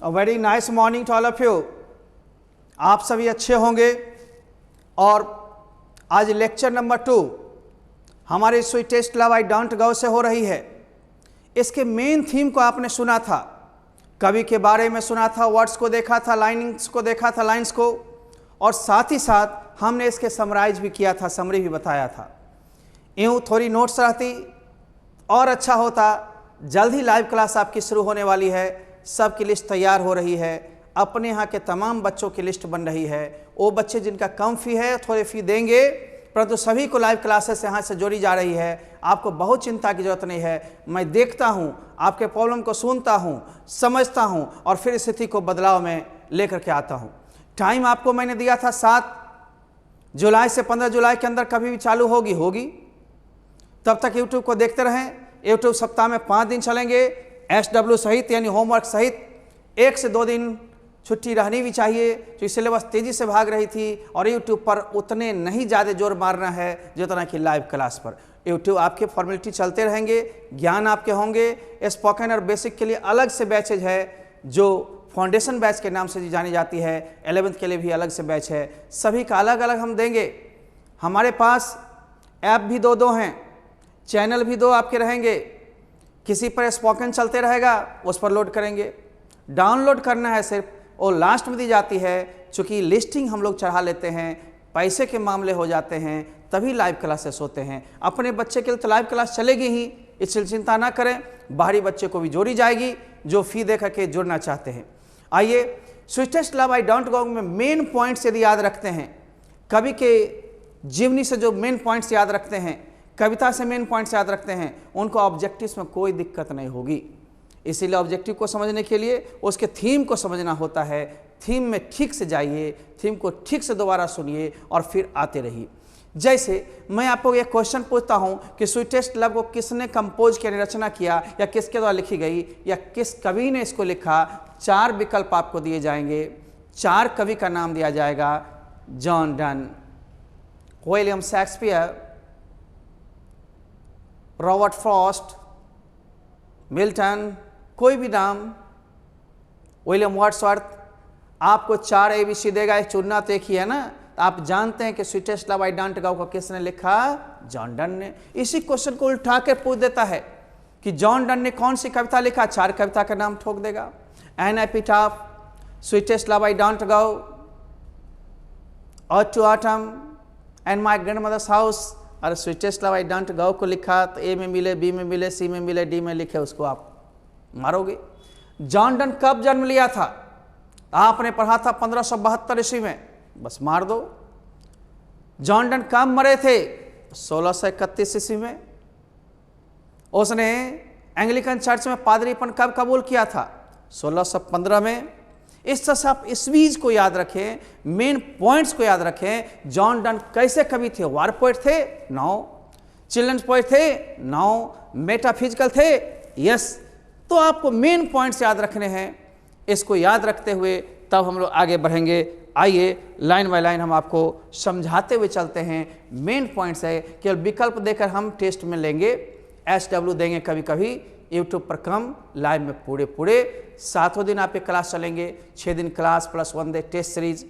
Very nice morning to all of you. आप सभी अच्छे होंगे। और आज लेक्चर नंबर 2 हमारे sweetest love I don't go से हो रही है। इसके मेन थीम को आपने सुना था, कवि के बारे में सुना था, वर्ड्स को देखा था, लाइनिंग्स को देखा था, लाइंस को, और साथ ही साथ हमने इसके समराइज भी किया था, समरी भी बताया था। यूँ थोड़ी नोट्स रहती और अच्छा होता। जल्द ही लाइव क्लास आपकी शुरू होने वाली है, सबकी लिस्ट तैयार हो रही है, अपने यहाँ के तमाम बच्चों की लिस्ट बन रही है। वो बच्चे जिनका कम फ़ी है थोड़े फ़ी देंगे, परंतु सभी को लाइव क्लासेस यहाँ से जोड़ी जा रही है। आपको बहुत चिंता की ज़रूरत नहीं है। मैं देखता हूँ, आपके प्रॉब्लम को सुनता हूँ, समझता हूँ और फिर स्थिति को बदलाव में लेकर के आता हूँ। टाइम आपको मैंने दिया था 7 जुलाई से 15 जुलाई के अंदर कभी भी चालू होगी। तब तक यूट्यूब को देखते रहें। यूट्यूब सप्ताह में 5 दिन चलेंगे, SW सहित यानी होमवर्क सहित। 1 से 2 दिन छुट्टी रहनी भी चाहिए, तो सिलेबस तेज़ी से भाग रही थी और यूट्यूब पर उतने नहीं ज़्यादा जोर मारना है जितना कि लाइव क्लास पर। यूट्यूब आपके फॉर्मेलिटी चलते रहेंगे, ज्ञान आपके होंगे। स्पोकन और बेसिक के लिए अलग से बैचेज है, जो फाउंडेशन बैच के नाम से जानी जाती है। 11th के लिए भी अलग से बैच है। सभी का अलग अलग हम देंगे। हमारे पास ऐप भी 2 हैं, चैनल भी 2 आपके रहेंगे। किसी पर स्पोकन चलते रहेगा, उस पर लोड करेंगे। डाउनलोड करना है सिर्फ, वो लास्ट में दी जाती है। चूँकि लिस्टिंग हम लोग चढ़ा लेते हैं, पैसे के मामले हो जाते हैं, तभी लाइव क्लासेस होते हैं। अपने बच्चे के लिए तो लाइव क्लास चलेगी ही, इससे चिंता ना करें। बाहरी बच्चे को भी जोड़ी जाएगी जो फ़ी दे करके जुड़ना चाहते हैं। आइए, स्वीटेस्ट लव आई डोंट गो में मेन पॉइंट्स यदि याद रखते हैं, कवि के जीवनी से जो मेन पॉइंट्स याद रखते हैं, कविता से मेन पॉइंट्स याद रखते हैं, उनको ऑब्जेक्टिव्स में कोई दिक्कत नहीं होगी। इसीलिए ऑब्जेक्टिव को समझने के लिए उसके थीम को समझना होता है। थीम में ठीक से जाइए, थीम को ठीक से दोबारा सुनिए और फिर आते रहिए। जैसे मैं आपको एक क्वेश्चन पूछता हूं कि स्वीटेस्ट लव को किसने कंपोज किया, रचना किया, या किसके द्वारा लिखी गई, या किस कवि ने इसको लिखा। 4 विकल्प आपको दिए जाएंगे, 4 कवि का नाम दिया जाएगा। John Donne, William Shakespeare, Robert Frost, Milton, कोई भी नाम, विलियम वर्ड्सवर्थ। आपको 4 ABC देगा, एक चुनना तो एक ही है ना। आप जानते हैं कि sweetest love I don't go को किसने लिखा? जॉन डन ने। इसी क्वेश्चन को उल्टा के पूछ देता है कि जॉन डन ने कौन सी कविता लिखा, 4 कविता का नाम ठोक देगा। An epitaph, sweetest love I don't go, ode to autumn, and my grandmother's house. और sweetest love I don't go को लिखा तो A में मिले, B में मिले, C में मिले, D में लिखे, उसको आप मारोगे। जॉन डन कब जन्म लिया था? आपने पढ़ा था 1572 ईस्वी में, बस मार दो। जॉन डन कब मरे थे? 1631 ईस्वी में। उसने एंग्लिकन चर्च में पादरीपन कब कबूल किया था? 1615 में। इस तरह से आप ईस्वीज को याद रखें, मेन पॉइंट्स को याद रखें। जॉन डन कैसे कवि थे? वार पोएट थे? नो। चिल्ड्रंस पोएट थे? नो। मेटाफिजिकल थे? यस। तो आपको मेन पॉइंट्स याद रखने हैं। इसको याद रखते हुए तब हम लोग आगे बढ़ेंगे। आइए, लाइन बाय लाइन हम आपको समझाते हुए चलते हैं। मेन पॉइंट्स है, केवल विकल्प देकर हम टेस्ट में लेंगे, SW देंगे कभी कभी, यूट्यूब पर कम, लाइव में पूरे 7 दिन आपके क्लास चलेंगे। 6 दिन class plus 1 day test series,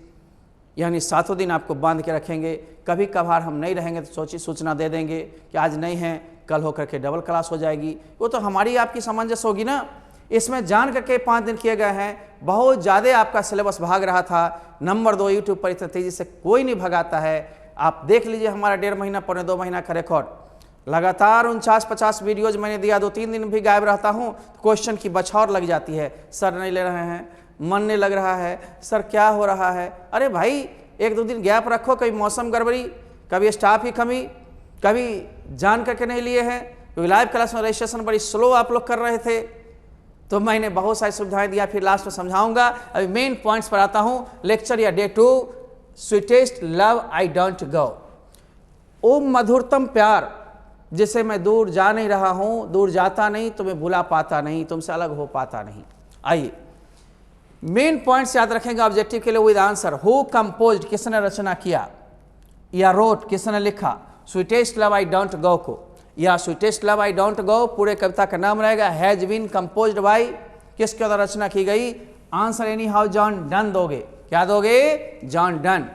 यानी 7 दिन आपको बांध के रखेंगे। कभी कभार हम नहीं रहेंगे तो सूचना दे देंगे कि आज नहीं है, कल होकर के डबल क्लास हो जाएगी। वो तो हमारी आपकी सामंजस्य होगी ना। इसमें जान करके 5 दिन किए गए हैं। बहुत ज़्यादा आपका सिलेबस भाग रहा था। नंबर 2, यूट्यूब पर इतना तेज़ी से कोई नहीं भगाता है। आप देख लीजिए हमारा 1.5 महीना, 2.25 महीना का रिकॉर्ड। लगातार 49-50 वीडियोज मैंने दिया, 2-3 दिन भी गायब रहता हूँ, क्वेश्चन की बछौर लग जाती है। सर नहीं ले रहे हैं, मन नहीं लग रहा है, सर क्या हो रहा है? अरे भाई, 1-2 दिन गैप रखो। कभी मौसम गड़बड़ी, कभी स्टाफ की कमी, कभी जान करके नहीं लिए हैं, क्योंकि लाइव क्लास में रजिस्ट्रेशन बड़ी स्लो आप लोग कर रहे थे, तो मैंने बहुत सारी सुविधाएं दिया। फिर लास्ट में समझाऊंगा। अभी मेन पॉइंट्स पर आता हूँ। लेक्चर या day 2, sweetest love I don't go. ओ मधुरतम प्यार जिसे मैं दूर जा नहीं रहा हूं, दूर जाता नहीं, तुम्हें भुला पाता नहीं, तुमसे अलग हो पाता नहीं। आइए, मेन पॉइंट्स याद रखेंगे ऑब्जेक्टिव के लिए विद आंसर। हु कंपोज्ड, किसने रचना किया, या रोट, किसने लिखा sweetest love I don't go को, या स्वीटेस्ट लव आई डोंट गो पूरे कविता का नाम रहेगा। हैज बीन कंपोज्ड बाई, किसके द्वारा रचना की गई? Answer any how John Donne दोगे। क्या दोगे? John Donne.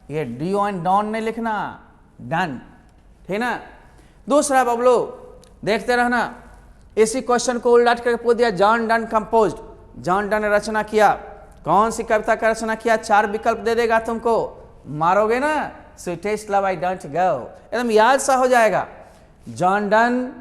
ये डू एंड डॉन नहीं लिखना, डन, ठीक ना। दूसरा बबलू देखते रहना, इसी क्वेश्चन को उलट करके पूछ दिया, John Donne composed, John Donne ने रचना किया, कौन सी कविता का रचना किया? 4 विकल्प दे देगा तुमको, मारोगे ना, स्वीटेस्ट लव आई डोंट गो, एकदम याद सा हो जाएगा। John Donne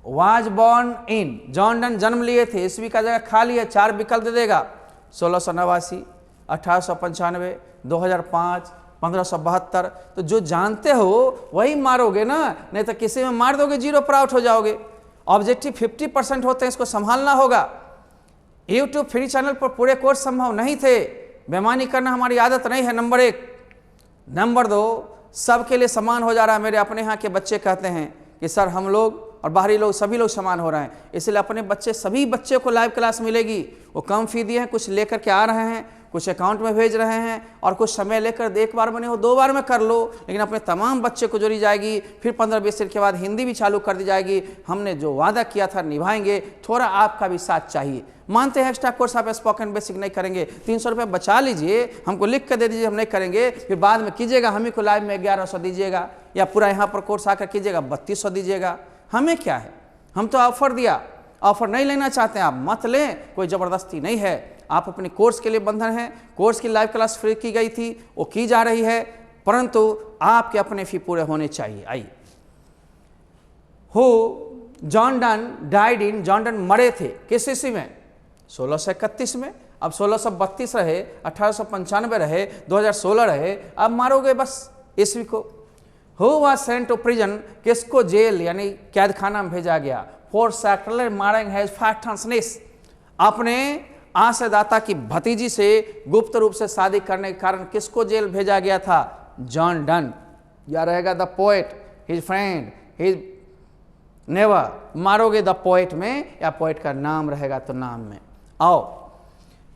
was born in, John Donne जन्म लिए थे, ईस्वी का जगह खाली है, 4 विकल्प दे देगा, 1689, 1895, 2005, 1572। तो जो जानते हो वही मारोगे ना, नहीं तो किसी में मार दोगे 0 पर आउट हो जाओगे। ऑब्जेक्टिव 50% होते हैं, इसको संभालना होगा। यूट्यूब फ्री चैनल पर पूरे कोर्स संभव नहीं थे, बेईमानी करना हमारी आदत नहीं है, नंबर 1। नंबर 2, सबके लिए समान हो जा रहा है। मेरे अपने यहाँ के बच्चे कहते हैं कि सर हम लोग और बाहरी लोग सभी लोग समान हो रहे हैं, इसलिए अपने बच्चे सभी बच्चे को लाइव क्लास मिलेगी। वो कम फी दिए हैं, कुछ लेकर के आ रहे हैं, कुछ अकाउंट में भेज रहे हैं, और कुछ समय लेकर एक बार में नहीं हो 2 बार में कर लो, लेकिन अपने तमाम बच्चे को जोड़ी जाएगी। फिर 15-20 दिन के बाद हिंदी भी चालू कर दी जाएगी। हमने जो वादा किया था निभाएंगे, थोड़ा आपका भी साथ चाहिए। मानते हैं एक्स्ट्रा कोर्स आप स्पोकन बेसिक नहीं करेंगे, 300 रुपये बचा लीजिए, हमको लिख कर दे दीजिए, हम नहीं करेंगे, फिर बाद में कीजिएगा, हम ही को लाइव में 1100 दीजिएगा, या पूरा यहाँ पर कोर्स आकर कीजिएगा 3200 दीजिएगा। हमें क्या है, हम तो ऑफर दिया, ऑफर नहीं लेना चाहते हैं आप मत लें, कोई ज़बरदस्ती नहीं है। आप अपने कोर्स के लिए बंधन है। कोर्स की लाइव क्लास फ्री की गई थी, वो की जा रही है, परंतु आपके अपने फी पूरे होने चाहिए। आइए, हो John Donne died in, John Donne मरे थे किस ईस्वी में? 1631 में। अब 1632 रहे, 1895 रहे, 2016 रहे, अब मारोगे बस ईस्वी को। Who was sent to prison, किसको जेल यानी कैद खाना में भेजा गया? For secretly marrying his patroness, अपने आश्रयदाता की भतीजी से गुप्त रूप से शादी करने के कारण किसको जेल भेजा गया था? John Donne. या रहेगा the poet, his friend, his never, मारोगे द पोएट में, या पोएट का नाम रहेगा तो नाम में। आओ,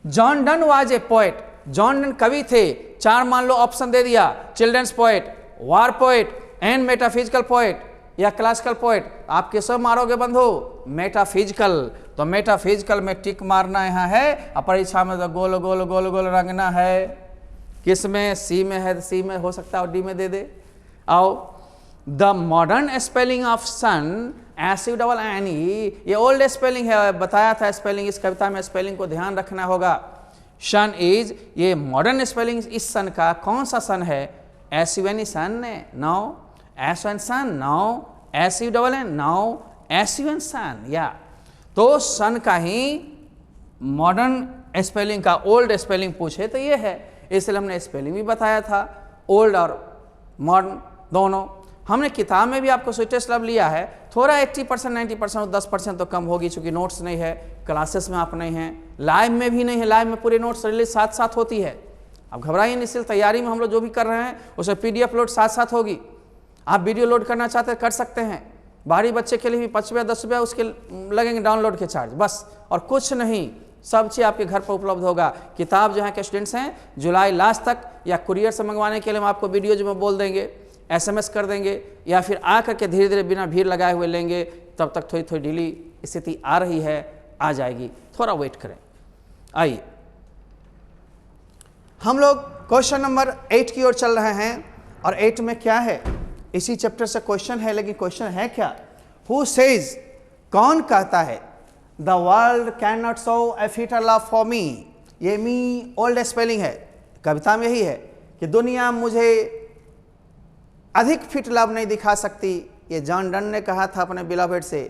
John Donne was a poet, John Donne कवि थे। 4 मान लो ऑप्शन दे दिया, children's poet, war poet, and metaphysical poet, या क्लासिकल पोएट। आप किसको मारोगे बंधु? मेटाफिजिकल। तो मेटाफिजिकल में टिक मारना यहाँ है, और परीक्षा में तो गोल गोल गोल गोल रंगना है। किस में? सी में है तो सी में हो सकता है, और डी में दे दे। आओ, the modern spelling of sun SUNNE, ये ओल्ड स्पेलिंग है, बताया था स्पेलिंग, इस कविता में स्पेलिंग को ध्यान रखना होगा। सन इज, ये मॉडर्न स्पेलिंग इस सन का कौन सा सन है? SUNE सन, नो, SUN सन, नो, SUNN नो, SUN सन, या तो सन का ही मॉडर्न स्पेलिंग का ओल्ड स्पेलिंग पूछे तो ये है, इसलिए हमने स्पेलिंग भी बताया था, ओल्ड और मॉडर्न दोनों। हमने किताब में भी आपको स्वीटेस्ट लव लिया है, थोड़ा 80% 90% 10% तो कम होगी, चूंकि नोट्स नहीं है, क्लासेस में आप नहीं हैं, लाइव में भी नहीं है, लाइव में पूरे नोट्स रिलीज साथ साथ होती है। अब घबराइए नहीं, सिर्फ तैयारी में हम लोग जो भी कर रहे हैं उसमें PDF लोड साथ साथ होगी। आप वीडियो लोड करना चाहते हैं कर सकते हैं, बाहरी बच्चे के लिए भी 5 रुपया 10 रुपया उसके लगेंगे डाउनलोड के चार्ज, बस, और कुछ नहीं, सब चीज़ आपके घर पर उपलब्ध होगा। किताब जो है के स्टूडेंट्स हैं जुलाई लास्ट तक, या कुरियर से मंगवाने के लिए हम आपको वीडियो जो में बोल देंगे, SMS कर देंगे, या फिर आकर के धीरे धीरे बिना भीड़ लगाए हुए लेंगे, तब तक थोड़ी थोड़ी ढीली स्थिति आ रही है, आ जाएगी, थोड़ा वेट करें। आइए, हम लोग क्वेश्चन नंबर 8 की ओर चल रहे हैं, और 8 में क्या है? इसी चैप्टर से क्वेश्चन है, लेकिन क्वेश्चन है क्या? हु सेज, कौन कहता है? The world can not show A fitter love for me, ये मी ओल्ड स्पेलिंग है, कविता में यही है कि दुनिया मुझे अधिक फिट लव नहीं दिखा सकती। ये जॉन डन ने कहा था अपने बिलवेड से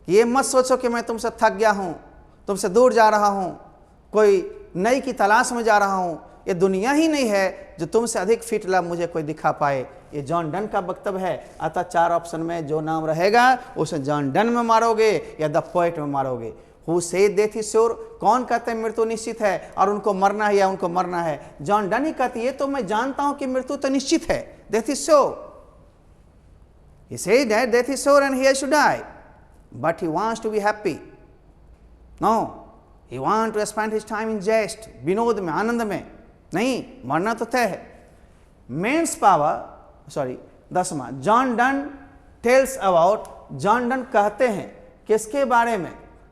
कि ये मत सोचो कि मैं तुमसे थक गया हूँ, तुमसे दूर जा रहा हूँ, कोई नई की तलाश में जा रहा हूँ, ये दुनिया ही नहीं है जो तुमसे अधिक फिट लव मुझे कोई दिखा पाए। ये जॉन डन का वक्तव्य है। अतः 4 ऑप्शन में जो नाम रहेगा उसे जॉन डन में मारोगे या द पोएट में मारोगे। Who said death is sure, कौन कहते हैं मृत्यु निश्चित है और उनको मरना है या उनको मरना है? जॉन डन ही कहती है, तो मैं जानता हूं कि मृत्यु तो निश्चित है, death is sure. He said that death is sure and he has to die, but he wants to be happy. No, he wants to spend his time in jest, विनोद में, आनंद में, नहीं, मरना तो तय है। मेंस पावर, सॉरी 10वां, John Donne tells about, John Donne कहते हैं किसके बारे में?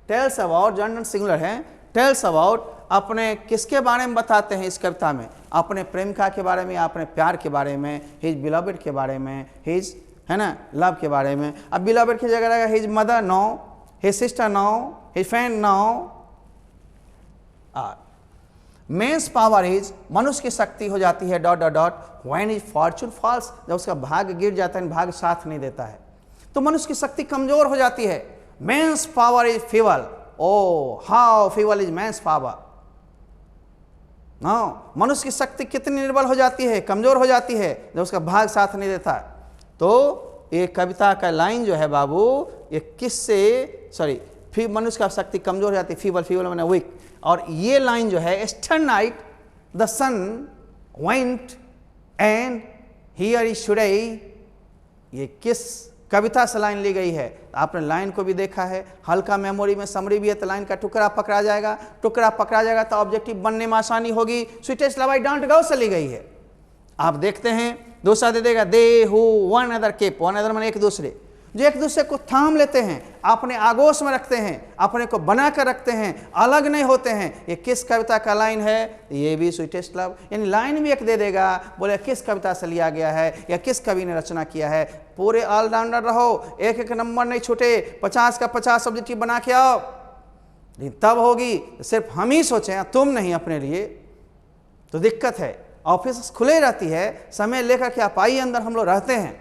Tells about, John Donne singular है, टेल्स अबाउट अपने किसके बारे में बताते हैं इस कविता में? अपने प्रेमिका के बारे में, अपने प्यार के बारे में, हिज बिलवेड के बारे में, हिज, है ना, लव के बारे में। अब बिलवेड की जगह रहेगा his mother no, his sister no, his friend no. Men's power is, मनुष्य की शक्ति हो जाती है dot dot dot when his fortune falls, जब उसका भाग्य गिर जाता है, भाग्य साथ नहीं देता है तो मनुष्य की शक्ति कमजोर हो जाती है। Men's power is feeble, O how feeble is men's power. No, मनुष्य की शक्ति कितनी निर्बल हो जाती है, कमजोर हो जाती है जब उसका भाग साथ नहीं देता। तो ये कविता का लाइन जो है बाबू, ये किससे, सॉरी, मनुष्य का शक्ति कमजोर हो जाती है, फीबल, फीबल मैंने वीक। और ये लाइन जो है, ester night the sun went and here is today, ये किस कविता से लाइन ली गई है? आपने लाइन को भी देखा है, हल्का मेमोरी में समरी भी है तो लाइन का टुकड़ा पकड़ा जाएगा, टुकड़ा पकड़ा जाएगा तो ऑब्जेक्टिव बनने में आसानी होगी। Sweetest love I don't go से ली गई है। आप देखते हैं दूसरा दे देगा, they who one other keep, one other माने एक दूसरे, जो एक दूसरे को थाम लेते हैं, अपने आगोश में रखते हैं, अपने को बना कर रखते हैं, अलग नहीं होते हैं। ये किस कविता का लाइन है? ये भी स्वीटेस्ट लव, यानी लाइन भी एक दे देगा, बोले किस कविता से लिया गया है या किस कवि ने रचना किया है। पूरे ऑलराउंडर रहो, एक एक नंबर नहीं छूटे, 50 का 50 ऑब्जेक्टिव बना के आओ, तब होगी। सिर्फ हम ही सोचें, तुम नहीं अपने लिए, तो दिक्कत है। ऑफिस खुले रहती है, समय लेकर के आप आइए, अंदर हम लोग रहते हैं,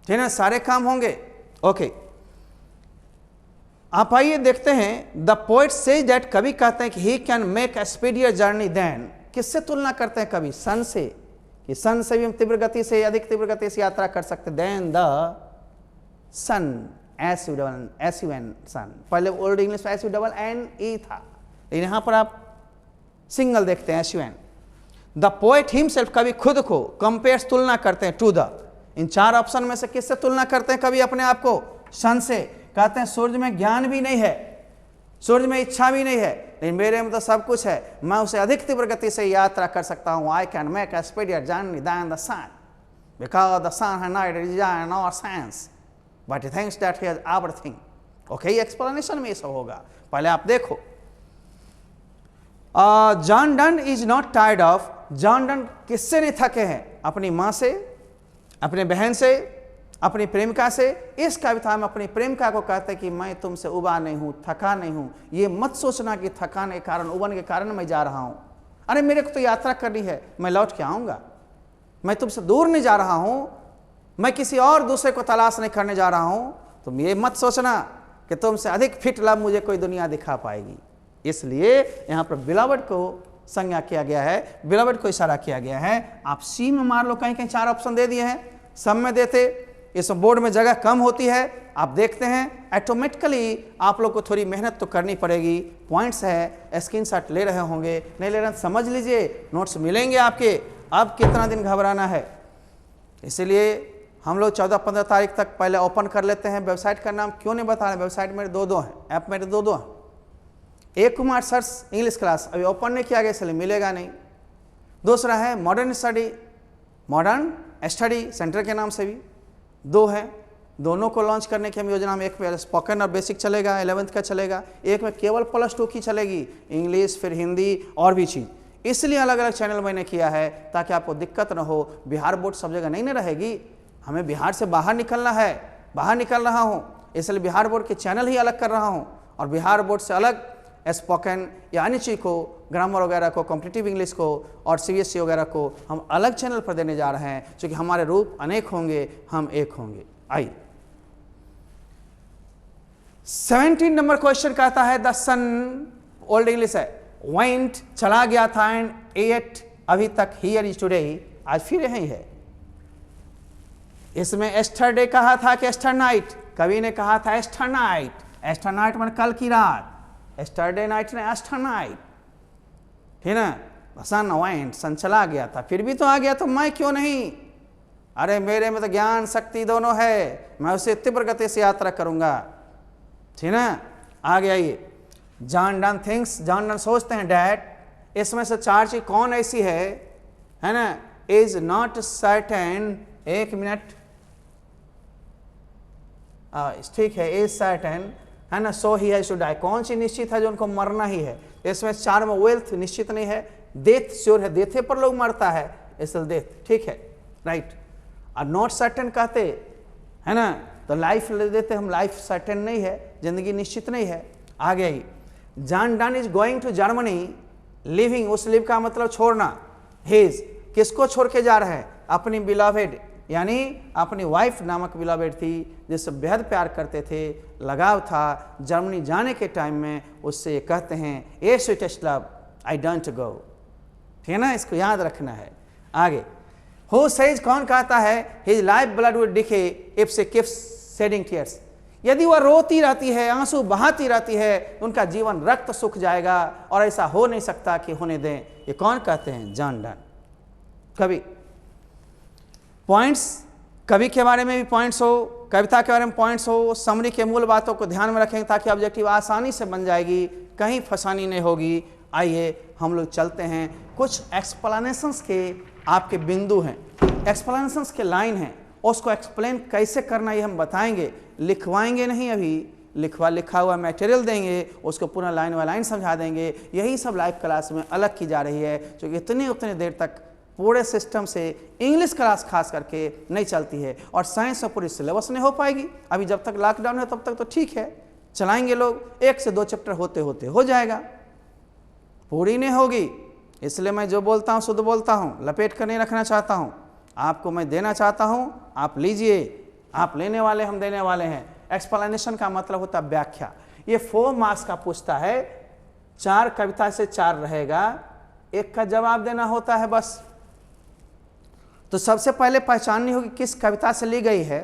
ठीक है, सारे काम होंगे। ओके, आप आइए देखते हैं। द पोएट सेज दैट, कवि कहते हैं कि he can make a speedier journey than, किससे तुलना करते हैं कवि? सन से, कि सन से भी हम तीव्र गति से, अधिक तीव्र गति से यात्रा कर सकते। देन द सन, SUN सन, पहले ओल्ड इंग्लिश में SUNE था, लेकिन यहां पर आप सिंगल देखते हैं SUN। द पोएट हिमसेल्फ, कवि खुद को कंपेयर्स, तुलना करते हैं, टू द, इन 4 ऑप्शन में से किससे तुलना करते हैं कवि अपने आप को? सन से। कहते हैं सूर्य में ज्ञान भी नहीं है, सूर्य में इच्छा भी नहीं है, लेकिन मेरे में तो सब कुछ है, मैं उसे अधिक तीव्र गति से यात्रा कर सकता हूं। I can make a speedier journey than the sun because the sun has not design or sense but he thinks that he has everything. Okay, explanation में ये सब होगा, पहले आप देखो। John Donne is not tired of, John Donne किससे नहीं थके हैं? अपनी माँ से, अपने बहन से, अपनी प्रेमिका से। इस कविता में अपनी प्रेमिका को कहते हैं कि मैं तुमसे उबा नहीं हूं, थका नहीं हूं। ये मत सोचना कि थकान के कारण, उबन के कारण मैं जा रहा हूं। अरे मेरे को तो यात्रा करनी है, मैं लौट के आऊंगा, मैं तुमसे दूर नहीं जा रहा हूं, मैं किसी और दूसरे को तलाश नहीं करने जा रहा हूं। तुम ये मत सोचना कि तुमसे अधिक फिट लव मुझे कोई दुनिया दिखा पाएगी। इसलिए यहां पर बिलवेड को संज्ञा किया गया है, बिलवेड को इशारा किया गया है। आप सी में मार लो, कहीं कहीं 4 ऑप्शन दे दिए हैं, सब में देते, इस बोर्ड में जगह कम होती है। आप देखते हैं ऑटोमेटिकली आप लोग को थोड़ी मेहनत तो करनी पड़ेगी। पॉइंट्स है, स्क्रीनशॉट ले रहे होंगे, नहीं ले रहे समझ लीजिए, नोट्स मिलेंगे आपके। अब कितना दिन घबराना है, इसलिए हम लोग 14-15 तारीख तक पहले ओपन कर लेते हैं। वेबसाइट का नाम क्यों नहीं बता रहे, वेबसाइट मेरे 2 हैं, ऐप मेरे 2 हैं। एक कुमार सर्स इंग्लिश क्लास अभी ओपन नहीं किया गया, इसलिए मिलेगा नहीं। दूसरा है मॉडर्न स्टडी सेंटर के नाम से भी 2 हैं, दोनों को लॉन्च करने की हम योजना में, एक में स्पोकन और बेसिक चलेगा, 11th का चलेगा, एक में केवल +2 की चलेगी, इंग्लिश फिर हिंदी और भी चीज़। इसलिए अलग अलग चैनल मैंने किया है ताकि आपको दिक्कत ना हो। बिहार बोर्ड सब जगह नहीं ना रहेगी, हमें बिहार से बाहर निकलना है, बाहर निकल रहा हूँ, इसलिए बिहार बोर्ड के चैनल ही अलग कर रहा हूँ। और बिहार बोर्ड से अलग स्पोकन या अन्य चीज़ को, ग्रामर वगैरह को, कॉम्पिटिटिव इंग्लिश को और CBSE वगैरह को हम अलग चैनल पर देने जा रहे हैं, क्योंकि हमारे रूप अनेक होंगे, हम एक होंगे। आइए 17 नंबर क्वेश्चन कहता है, द सन, ओल्ड इंग्लिश है, वेंट चला गया था, एंड एट अभी तक, हियर इज टुडे आज फिर यही है। इसमें एस्टरडे कहा था कि एस्टर नाइट, कवि ने कहा था एस्टर नाइट, एस्टर नाइट मतलब कल की रात, एस्टरडे नाइट ने एस्टर नाइट, ठीक ना। सन वेंट, सन चला गया था, फिर भी तो आ गया, तो मैं क्यों नहीं? अरे मेरे में तो ज्ञान शक्ति दोनों है, मैं उसे तीव्र गति से यात्रा करूंगा, ठीक ना। आगे आइए, John Donne things, John Donne सोचते हैं डैट, इसमें से 4 चीज कौन ऐसी है ना, इज नॉट सर्टेन, 1 मिनट, ठीक है, इज सर्टेन, है ना, सो ही हैज टू डाई, कौन सी निश्चित है जो उनको मरना ही है? इसमें 4 में वेल्थ निश्चित नहीं है, डेथ श्योर है, डेथे पर लोग मरता है, इसलिए डेथ ठीक है, राइट। और नॉट सर्टेन कहते है ना, तो लाइफ ले देते हम, लाइफ सर्टेन नहीं है, जिंदगी निश्चित नहीं है। आगे ही John Donne is going to Germany leaving, उस लिव का मतलब छोड़ना, हिज किसको छोड़ के जा रहे हैं, अपनी बिलवेड यानी अपनी वाइफ नामक बिलवेड थी जिससे बेहद प्यार करते थे, लगाव था। जर्मनी जाने के टाइम में उससे कहते हैं a sweetest love I don't go, ठीक है ना, इसको याद रखना है। आगे हु सेज, कौन कहता है, his life blood would decay if she keeps shedding tears, यदि वह रोती रहती है, आंसू बहाती रहती है, उनका जीवन रक्त सूख जाएगा और ऐसा हो नहीं सकता कि होने दें। ये कौन कहते हैं, जॉन डन। कवि, पॉइंट्स, कवि के बारे में भी पॉइंट्स हो, कविता के बारे में पॉइंट्स हो, समरी के मूल बातों को ध्यान में रखेंगे ताकि ऑब्जेक्टिव आसानी से बन जाएगी, कहीं फसानी नहीं होगी। आइए हम लोग चलते हैं, कुछ एक्सप्लेनेशंस के आपके बिंदु हैं, एक्सप्लेनेशंस के लाइन हैं, उसको एक्सप्लेन कैसे करना ये हम बताएंगे, लिखवाएंगे नहीं, अभी लिखा हुआ मटेरियल देंगे, उसको पूरा लाइन बाय लाइन समझा देंगे। यही सब लाइव क्लास में अलग की जा रही है, क्योंकि उतने देर तक पूरे सिस्टम से इंग्लिश क्लास खास करके नहीं चलती है और साइंस और पूरी सिलेबस नहीं हो पाएगी। अभी जब तक लॉकडाउन है तब तक तो ठीक है, चलाएंगे लोग, 1 से 2 चैप्टर होते होते हो जाएगा, पूरी नहीं होगी। इसलिए मैं जो बोलता हूँ शुद्ध बोलता हूँ, लपेट कर नहीं रखना चाहता हूँ, आपको मैं देना चाहता हूँ, आप लीजिए, आप लेने वाले, हम देने वाले हैं। एक्सप्लेनेशन का मतलब होता है व्याख्या। ये 4 मार्क्स का पूछता है, 4 कविता से 4 रहेगा, 1 का जवाब देना होता है बस। तो सबसे पहले पहचाननी होगी किस कविता से ली गई है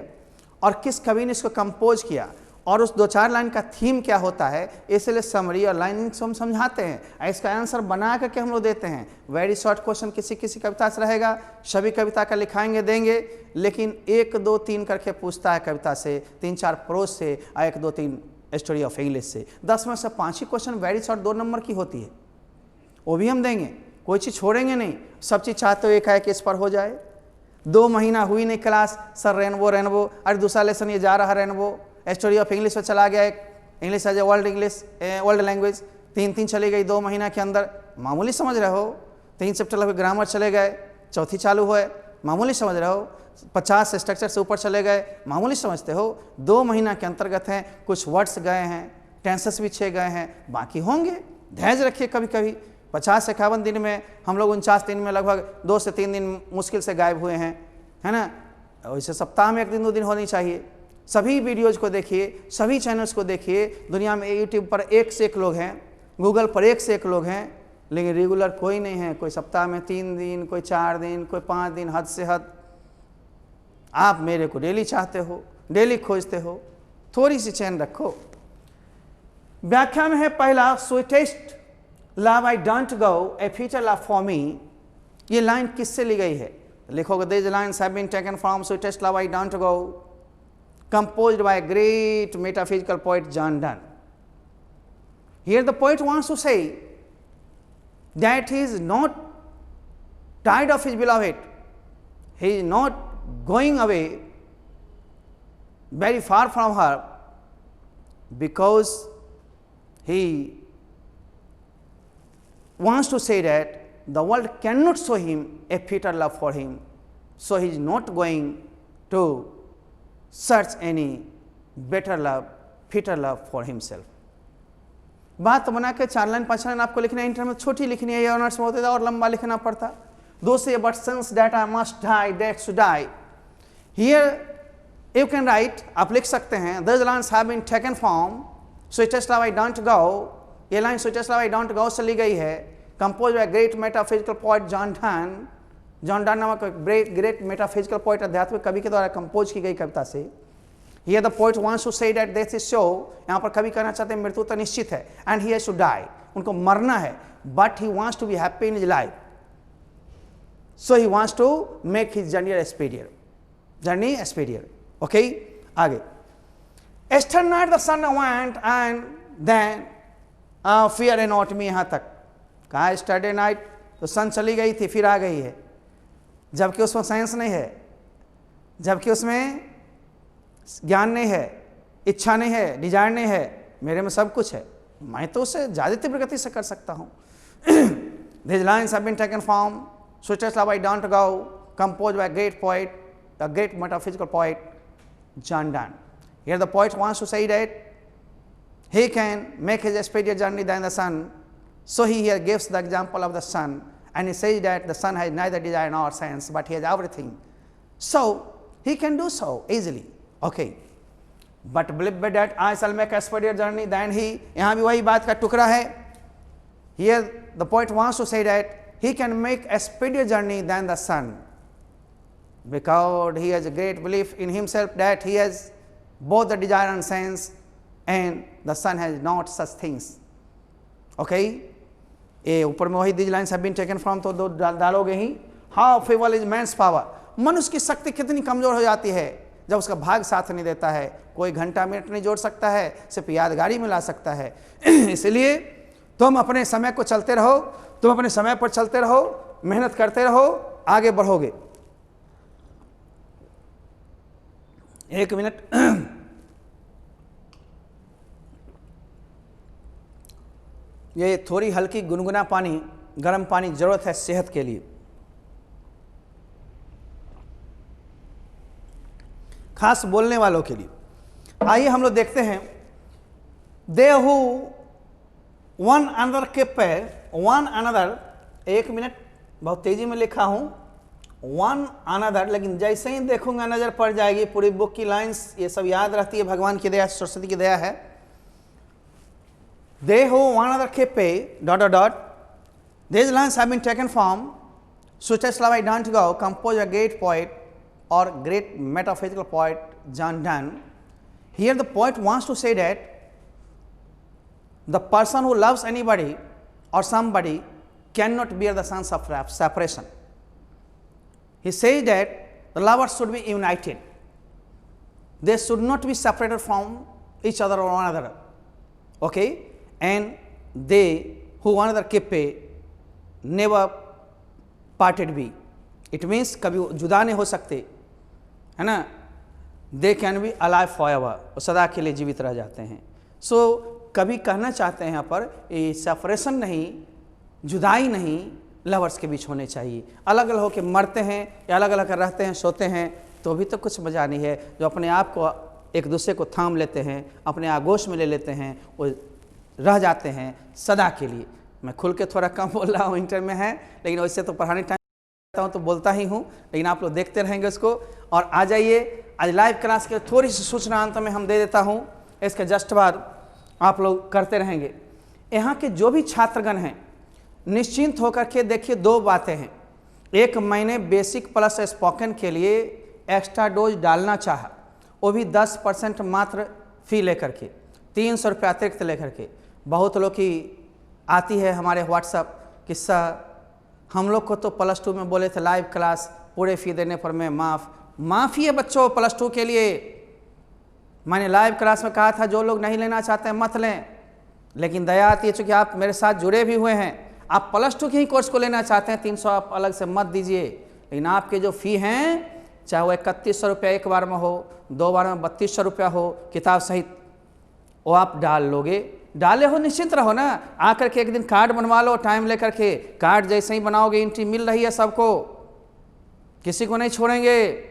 और किस कवि ने इसको कंपोज किया और उस 2-4 लाइन का थीम क्या होता है, इसलिए समरी और लाइनिंग से हम समझाते हैं। इसका आंसर बना करके हम लोग देते हैं। वेरी शॉर्ट क्वेश्चन किसी किसी कविता से रहेगा, सभी कविता का लिखाएंगे देंगे, लेकिन 1, 2, 3 करके पूछता है कविता से, 3-4 प्रोज से और 1, 2, 3 स्टोरी ऑफ इंग्लिश से। 10 में से 5 ही क्वेश्चन वेरी शॉर्ट 2 नंबर की होती है, वो भी हम देंगे, कोई चीज़ छोड़ेंगे नहीं। सब चीज़ चाहते हो एक है कि इस पर हो जाए। 2 महीना हुई नहीं क्लास, सर रेनबो, अरे दूसरा लेसन ये जा रहा रेनबो, स्टोरी ऑफ इंग्लिश में चला गया, एक English as a world language 3 चली गई 2 महीना के अंदर, मामूली समझ रहे हो। 3 चैप्टर ग्रामर चले गए, चौथी चालू हुए, मामूली समझ रहे हो। 50 स्ट्रक्चर से ऊपर चले गए, मामूली समझते हो। 2 महीना के अंतर्गत हैं, कुछ वर्ड्स गए हैं, टेंसेस भी 6 गए हैं, बाकी होंगे, धैर्य रखिए। कभी कभी 50-51 दिन में हम लोग 49 दिन में लगभग 2 से 3 दिन मुश्किल से गायब हुए हैं, है ना। वैसे सप्ताह में 1 दिन 2 दिन होनी चाहिए। सभी वीडियोज को देखिए, सभी चैनल्स को देखिए। दुनिया में यूट्यूब पर 1 से 1 लोग हैं, गूगल पर 1 से 1 लोग हैं, लेकिन रेगुलर कोई नहीं है। कोई सप्ताह में 3 दिन, कोई 4 दिन, कोई 5 दिन, हद से हद। आप मेरे को डेली चाहते हो, डेली खोजते हो, थोड़ी सी चैन रखो। व्याख्या में है पहला, sweetest love I don't go a future love for me. ये लाइन किससे ली गई है, लिखोगे this lines have been taken from sweetest love I don't go, composed by a great metaphysical poet John Donne. Here the poet wants to say that he is not tired of his beloved, he is not going away very far from her because he wants to say that the world cannot show him a fitter love for him, so he is not going to search any better love, fitter love for himself. बात बना के 4 line 5 line आपको लिखना है। Inter में छोटी लिखनी है, ये ऑनर्स में होते थे और लंबा लिखना पड़ता। 2 से but since that I must die that should die, here you can write, आप लिख सकते हैं this lines have been taken from sweetest love I don't go. ये line sweetest love I don't go से ली गई है, compose by great metaphysical poet John Donne. John Donne नामक ग्रेट मेटाफिजिकल पोएट, आध्यात्मिक कवि के द्वारा कंपोज की गई कविता से। Here the poet wants to say that death is show, यहाँ पर कवि कहना चाहते हैं मृत्यु तो निश्चित है, and he has to die, उनको मरना है, but he wants to be happy in his life, so he wants to make his journey experience. Okay, आगे after night the sun went and then fear and not me, यहाँ तक कहा yesterday night तो सन चली गई थी फिर आ गई है, जबकि उसमें साइंस नहीं है, जबकि उसमें ज्ञान नहीं है, इच्छा नहीं है, डिजायर नहीं है। मेरे में सब कुछ है, मैं तो उसे ज़्यादा तीव्र गति से कर सकता हूँ। These lines have been taken from Sweetest Love I Don't Go, composed by a great poet, a great metaphysical poet, John Donne. Here the poet wants to say that he can make his speedier journey than the sun, so he here gives the example of the sun, and he says that the sun has neither desire nor sense, but he has everything. So he can do so easily. Okay. But believe me that I shall make a speedier journey than he. यहाँ भी वही बात का टुकड़ा है. Here the poet wants to say that he can make a speedier journey than the sun, because he has a great belief in himself that he has both the desire and sense, and the sun has not such things. Okay. ये ऊपर में वही these lines have been taken from, तो दो डालोगे ही. How feeble is man's power. मनुष्य की शक्ति कितनी कमजोर हो जाती है जब उसका भाग साथ नहीं देता है. कोई घंटा मिनट नहीं जोड़ सकता है, सिर्फ यादगारी में ला सकता है. इसलिए तुम अपने समय को चलते रहो, तुम अपने समय पर चलते रहो, मेहनत करते रहो, आगे बढ़ोगे. एक मिनट. ये थोड़ी हल्की गुनगुना पानी, गर्म पानी जरूरत है सेहत के लिए, खास बोलने वालों के लिए. आइए हम लोग देखते हैं. दे हु वन अनदर के पे वन अनदर, एक मिनट, बहुत तेजी में लिखा हूं वन अनदर, लेकिन जैसे ही देखूंगा नजर पड़ जाएगी. पूरी बुक की लाइंस ये सब याद रहती है, भगवान की दया, सरस्वती की दया है. दे हु वन अनदर के पे dot dot dot. These lines have been taken from Sweetest Love I Don't Go, composed by a great poet or great metaphysical poet John Donne. Here the poet wants to say that the person who loves anybody or somebody cannot bear the sense of separation. He says that the lovers should be united. They should not be separated from each other or one another. Okay? And they who one another keep never parted be. It means कभी जुदा नहीं हो सकते, है ना. They can be alive forever, वो सदा के लिए जीवित रह जाते हैं. So कभी कहना चाहते हैं यहाँ पर ये सेपरेशन नहीं, जुदाई नहीं लवर्स के बीच होने चाहिए. अलग अलग होकर मरते हैं या अलग अलग रहते हैं, सोते हैं, तो भी तो कुछ मजा नहीं है. जो अपने आप को एक दूसरे को थाम लेते हैं, अपने आगोश में ले लेते हैं, वो रह जाते हैं सदा के लिए. मैं खुल के थोड़ा कम बोल रहा हूँ, इंटर में है, लेकिन वैसे तो पढ़ाने टाइम हूँ तो बोलता ही हूँ, लेकिन आप लोग देखते रहेंगे उसको. और आ जाइए, आज लाइव क्लास के थोड़ी सी सूचना अंत में हम दे देता हूँ, इसके जस्ट बाद आप लोग करते रहेंगे. यहाँ के जो भी छात्रगण हैं निश्चिंत होकर के देखिए, दो बातें हैं. एक, मैंने बेसिक प्लस स्पोकन के लिए एक्स्ट्रा डोज डालना चाहा, वो भी 10% मात्र फी लेकर के, 300 रुपये अतिरिक्त लेकर के. बहुत लोग की आती है हमारे व्हाट्सअप किस्सा, हम लोग को तो +2 में बोले थे लाइव क्लास पूरे फी देने पर मैं माफ़ी है बच्चों. +2 के लिए मैंने लाइव क्लास में कहा था जो लोग नहीं लेना चाहते हैं मत लें, लेकिन दया आती है चूँकि आप मेरे साथ जुड़े भी हुए हैं, आप +2 के ही कोर्स को लेना चाहते हैं, 300 आप अलग से मत दीजिए. लेकिन आपके जो फ़ी हैं, चाहे वो 3100 रुपया एक बार में हो, 2 बार में 3200 रुपया हो किताब सहित, वो आप डाल लोगे. डाले हो निश्चिंत रहो ना. आकर के एक दिन कार्ड बनवा लो, टाइम लेकर के. कार्ड जैसे ही बनाओगे, एंट्री मिल रही है सबको, किसी को नहीं छोड़ेंगे.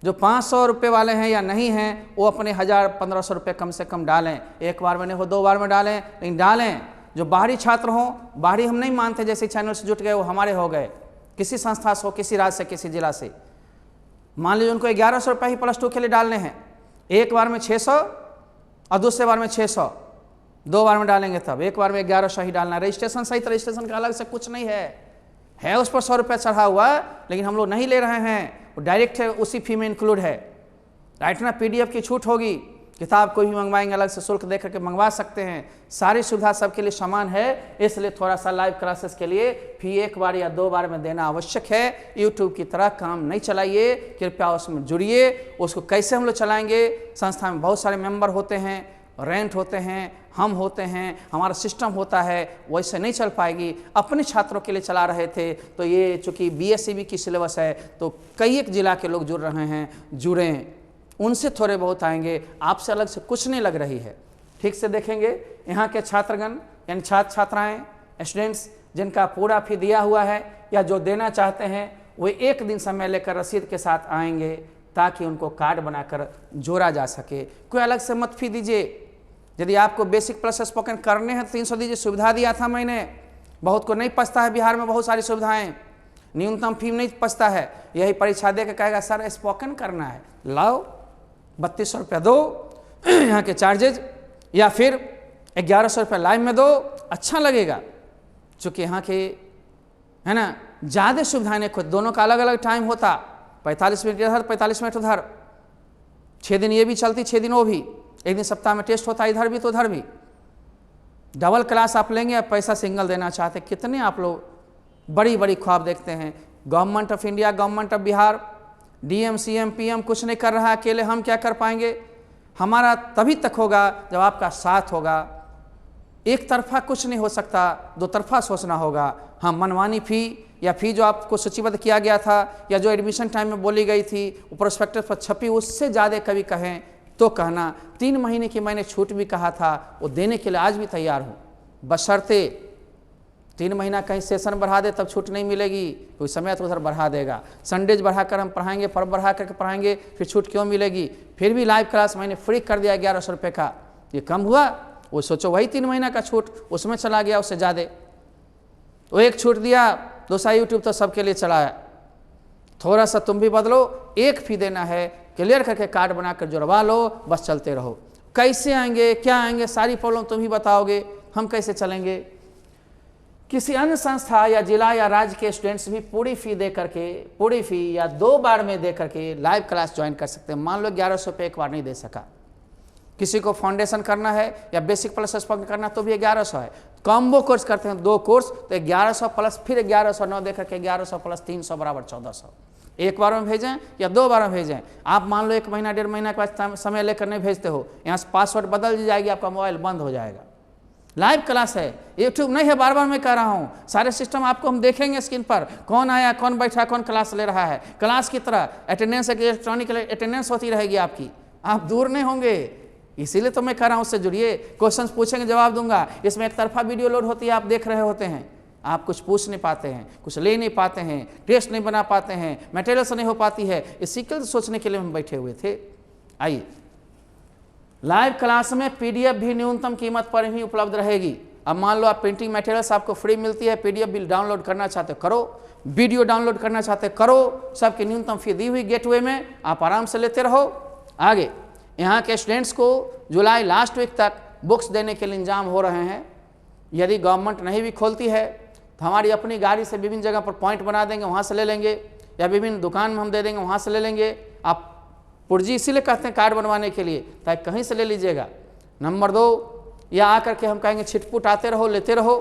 जो 500 रुपये वाले हैं या नहीं हैं, वो अपने 1000-1500 रुपये कम से कम डालें. एक बार में नहीं हो, 2 बार में डालें, लेकिन डालें. जो बाहरी छात्र हों, बाहरी हम नहीं मानते, जैसे चैनल से जुट गए वो हमारे हो गए, किसी संस्था से हो, किसी राज्य से, किसी जिला से. मान लीजिए उनको 1100 रुपये ही +2 के लिए डालने हैं, एक बार में 600 और दूसरे बार में 600, 2 बार में डालेंगे तब एक बार में 1100 ही डालना. रजिस्ट्रेशन सहित, रजिस्ट्रेशन का अलग से कुछ नहीं है उस पर 100 रुपया चढ़ा हुआ, लेकिन हम लोग नहीं ले रहे हैं, वो डायरेक्ट है, उसी फी में इंक्लूड है. राइट ना. PDF की छूट होगी, किताब कोई भी मंगवाएंगे अलग से शुल्क दे करके मंगवा सकते हैं. सारी सुविधा सबके लिए समान है, इसलिए थोड़ा सा लाइव क्लासेस के लिए फी एक बार या 2 बार में देना आवश्यक है. यूट्यूब की तरह काम नहीं चलाइए, कृपया उसमें जुड़िए. उसको कैसे हम लोग चलाएंगे, संस्था में बहुत सारे मेंबर होते हैं, रेंट होते हैं, हम होते हैं, हमारा सिस्टम होता है, वैसे नहीं चल पाएगी. अपने छात्रों के लिए चला रहे थे, तो ये चूँकि BSCB की सिलेबस है, तो कई एक जिला के लोग जुड़ रहे हैं, जुड़ें, उनसे थोड़े बहुत आएंगे, आपसे अलग से कुछ नहीं लग रही है. ठीक से देखेंगे। यहाँ के छात्रगण यानी छात्र छात्राएं, स्टूडेंट्स जिनका पूरा फी दिया हुआ है या जो देना चाहते हैं, वे एक दिन समय लेकर रसीद के साथ आएंगे ताकि उनको कार्ड बनाकर जोड़ा जा सके। कोई अलग से मत फी दीजिए। यदि आपको बेसिक प्लस स्पोकन करने हैं तो 300 दीजिए, सुविधा दिया था मैंने। बहुत को नहीं पछता है, बिहार में बहुत सारी सुविधाएं, न्यूनतम फी नहीं पछता है। यही परीक्षा दे के कहेगा सर स्पोकन करना है, लाओ 3200 रुपया दो यहाँ के चार्जेज, या फिर 1100 रुपया लाइव में दो, अच्छा लगेगा। चूँकि यहाँ के है ना ज़्यादा सुविधाएं नहीं, खुद दोनों का अलग अलग टाइम होता, 45 मिनट इधर 45 मिनट उधर, 6 दिन ये भी चलती 6 दिन वो भी, एक दिन सप्ताह में टेस्ट होता इधर भी तो उधर भी। डबल क्लास आप लेंगे, आप पैसा सिंगल देना चाहते, कितने आप लोग बड़ी बड़ी ख्वाब देखते हैं। Government of India, government of Bihar, DM CM PM कुछ नहीं कर रहा है, अकेले हम क्या कर पाएंगे। हमारा तभी तक होगा जब आपका साथ होगा। एक तरफा कुछ नहीं हो सकता, दो तरफा सोचना होगा। हाँ, मनमानी फ़ी या फ़ी जो आपको सूचीबद्ध किया गया था या जो एडमिशन टाइम में बोली गई थी वो प्रोस्पेक्टस पर छपी, उससे ज़्यादा कभी कहें तो कहना। 3 महीने की मैंने छूट भी कहा था, वो देने के लिए आज भी तैयार हूँ, बशर्ते 3 महीना कहीं सेशन बढ़ा दे तब छूट नहीं मिलेगी, कोई समय तो उधर बढ़ा देगा। संडेज बढ़ाकर हम पढ़ाएंगे, पर्व बढ़ा करके पढ़ाएंगे, फिर छूट क्यों मिलेगी। फिर भी लाइव क्लास मैंने फ्री कर दिया 1100 रुपये का, ये कम हुआ। वो सोचो वही 3 महीना का छूट उसमें चला गया, उससे ज़्यादा। वो एक छूट दिया, दूसरा यूट्यूब तो सबके लिए चला है। थोड़ा सा तुम भी बदलो, एक फी देना है, क्लियर करके कार्ड बनाकर जुड़वा लो, बस चलते रहो। कैसे आएंगे, क्या आएंगे, सारी प्रॉब्लम तुम ही बताओगे, हम कैसे चलेंगे। किसी अन्य संस्था या जिला या राज्य के स्टूडेंट्स भी पूरी फी दे करके, पूरी फी या 2 बार में दे करके लाइव क्लास ज्वाइन कर सकते हैं। मान लो 1100 रुपये एक बार नहीं दे सका, किसी को फाउंडेशन करना है या बेसिक प्लस स्पोकन करना तो भी 1100 है। कॉम्बो कोर्स करते हैं 2 कोर्स तो 1100 प्लस फिर 1109 दे करके 1100 प्लस 300 बराबर 1400। एक बार में भेजें या 2 बार में भेजें। आप मान लो 1 महीना 1.5 महीना के बाद समय लेकर नहीं भेजते हो, यहाँ से पासवर्ड बदल दी जाएगी, आपका मोबाइल बंद हो जाएगा। लाइव क्लास है, यूट्यूब नहीं है, बार बार मैं कह रहा हूँ। सारे सिस्टम आपको हम देखेंगे स्क्रीन पर, कौन आया, कौन बैठा, कौन क्लास ले रहा है। क्लास की तरह अटेंडेंस, इलेक्ट्रॉनिक अटेंडेंस होती रहेगी आपकी, आप दूर नहीं होंगे। इसीलिए तो मैं कह रहा हूँ, उससे जुड़िए। क्वेश्चंस पूछेंगे, जवाब दूंगा। इसमें एक तरफा वीडियो लोड होती है, आप देख रहे होते हैं, आप कुछ पूछ नहीं पाते हैं, कुछ ले नहीं पाते हैं, टेस्ट नहीं बना पाते हैं, मटेरियल्स नहीं हो पाती है। इसी के सोचने के लिए हम बैठे हुए थे। आइए, लाइव क्लास में पीडीएफ भी न्यूनतम कीमत पर ही उपलब्ध रहेगी। अब मान लो आप प्रिंटिंग मटेरियल्स आपको फ्री मिलती है, पीडीएफ भी डाउनलोड करना चाहते करो, वीडियो डाउनलोड करना चाहते करो, सबकी न्यूनतम फी दी हुई गेटवे में, आप आराम से लेते रहो। आगे, यहाँ के स्टूडेंट्स को जुलाई लास्ट वीक तक बुक्स देने के लिए इंतजाम हो रहे हैं। यदि गवर्नमेंट नहीं भी खोलती है तो हमारी अपनी गाड़ी से विभिन्न जगह पर पॉइंट बना देंगे, वहाँ से ले लेंगे, या विभिन्न दुकान में हम दे देंगे, वहाँ से ले लेंगे। आप पुर्जी इसीलिए कहते हैं कार्ड बनवाने के लिए, ताकि कहीं से ले लीजिएगा। नंबर 2, या आकर के हम कहेंगे छिटपुट आते रहो, लेते रहो,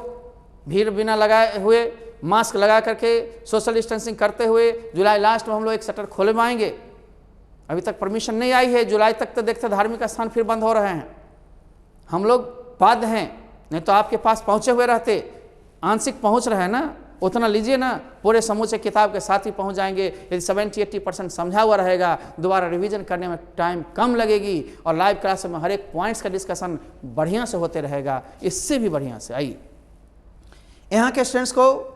भीड़ बिना लगाए हुए, मास्क लगा करके, सोशल डिस्टेंसिंग करते हुए। जुलाई लास्ट में हम लोग एक शटर खोलवाएंगे। अभी तक परमिशन नहीं आई है, जुलाई तक तो देखते धार्मिक स्थान फिर बंद हो रहे हैं। हम लोग बाध्य हैं, नहीं तो आपके पास पहुँचे हुए रहते। आंशिक पहुँच रहे हैं ना, उतना लीजिए ना, पूरे समूचे किताब के साथ ही पहुँच जाएंगे। यदि 70-80% समझा हुआ रहेगा, दोबारा रिवीजन करने में टाइम कम लगेगी, और लाइव क्लास में हर एक पॉइंट्स का डिस्कशन बढ़िया से होते रहेगा, इससे भी बढ़िया से। आइए, यहाँ के स्टूडेंट्स को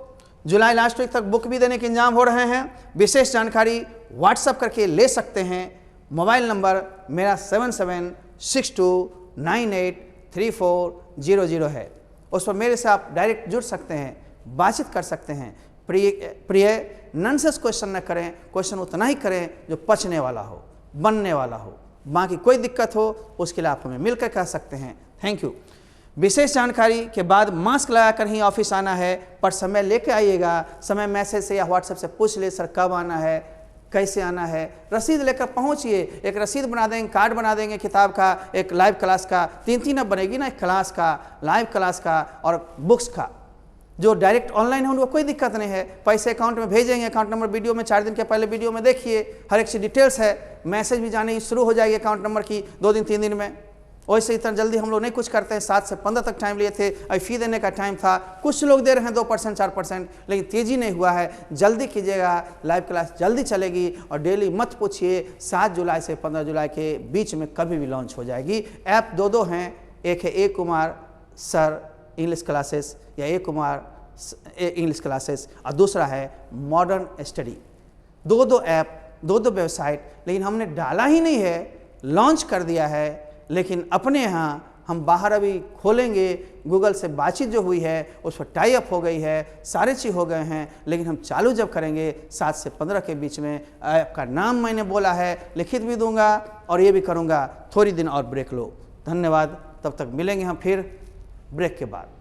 जुलाई लास्ट वीक तक बुक भी देने के इंतजाम हो रहे हैं। विशेष जानकारी व्हाट्सअप करके ले सकते हैं। मोबाइल नंबर मेरा 7762983400 है, उस पर मेरे से आप डायरेक्ट जुड़ सकते हैं, बातचीत कर सकते हैं। प्रिय नॉनसेंस क्वेश्चन न करें, क्वेश्चन उतना ही करें जो पचने वाला हो, बनने वाला हो। बाकी कोई दिक्कत हो उसके लिए आप हमें मिलकर कह सकते हैं। Thank you. विशेष जानकारी के बाद मास्क लगाकर ही ऑफिस आना है, पर समय लेके आइएगा। समय मैसेज से या व्हाट्सएप से पूछ ले, सर कब आना है, कैसे आना है। रसीद लेकर पहुंचिए, एक रसीद बना देंगे, कार्ड बना देंगे किताब का, एक लाइव क्लास का, 3 अब बनेगी ना, एक क्लास का, लाइव क्लास का और बुक्स का। जो डायरेक्ट ऑनलाइन है उनको कोई दिक्कत नहीं है, पैसे अकाउंट में भेजेंगे। अकाउंट नंबर वीडियो में 4 दिन के पहले वीडियो में देखिए, हर एक चीज़ डिटेल्स है। मैसेज भी जाने शुरू हो जाएगी अकाउंट नंबर की 2 दिन 3 दिन में। वैसे इतना जल्दी हम लोग नहीं कुछ करते हैं, 7 से 15 तक टाइम लिए थे। अभी फी देने का टाइम था, कुछ लोग दे रहे हैं 2% 4%, लेकिन तेज़ी नहीं हुआ है। जल्दी कीजिएगा, लाइव क्लास जल्दी चलेगी। और डेली मत पूछिए, 7 जुलाई से 15 जुलाई के बीच में कभी भी लॉन्च हो जाएगी। ऐप 2 हैं, एक है ए कुमार सर इंग्लिश क्लासेस या ए कुमार इंग्लिश क्लासेस, और दूसरा है मॉडर्न स्टडी। दो ऐप, दो वेबसाइट, लेकिन हमने डाला ही नहीं है, लॉन्च कर दिया है, लेकिन अपने यहाँ हम बाहर अभी खोलेंगे। गूगल से बातचीत जो हुई है उस पर टाई अप हो गई है, सारे चीज़ हो गए हैं, लेकिन हम चालू जब करेंगे 7 से 15 के बीच में। ऐप का नाम मैंने बोला है, लिखित भी दूंगा और ये भी करूँगा। थोड़ी दिन और ब्रेक लो। धन्यवाद, तब तक मिलेंगे हम फिर ब्रेक के बाद।